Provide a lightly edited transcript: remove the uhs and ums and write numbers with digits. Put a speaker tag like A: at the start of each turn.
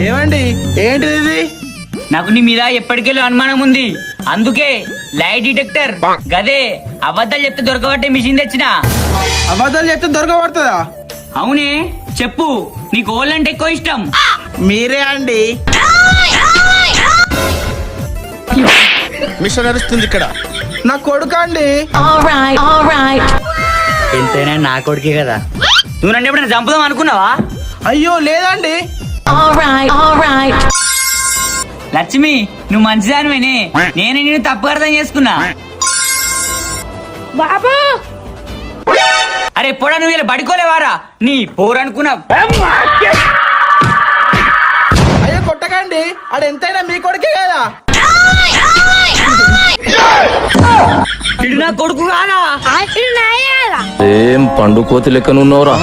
A: ఏమండి ఏంటిది ఇది?
B: నాకు నీ మీద ఎప్పటికెళ్ళో అనుమానం ఉంది, అందుకే లైట్ డిటెక్టర్ గదే అబద్ధాలు చెప్తే దొరకబట్టే మిషన్ తెచ్చిన.
A: అబద్ధాలు చెప్తే దొరకబడుతుందా?
B: అవునే, చెప్పు, నీకు ఓళ్ళంటే ఎక్కువ ఇష్టం.
A: మీరే అండి.
C: మిషన్ నడుస్తుంది ఇక్కడ.
A: నా కొడుకు అండి.
B: ఎంతైనా నా కొడుకే కదా. నువ్వు నన్ను ఎప్పుడైనా చంపుదాం అనుకున్నావా?
A: అయ్యో లేదండి.
B: లక్ష్మి, నువ్వు మంచిదానివేనే, నేను నిన్ను తప్పు అర్థం చేసుకున్నా.
D: బాబా
B: అరే పొడా, నువ్వు ఇలా పడుకోలేవారా? నీ పోరనుకున్నా.
A: అయ్యో కొట్టకండి, ఆడు ఎంతైనా మీ కొడుకే కదా.
B: ఇడు నా కొడుకు కాదా?
D: ఇది నాయాలా?
E: ఏం పండు కోతి లెక్కనున్నావురా?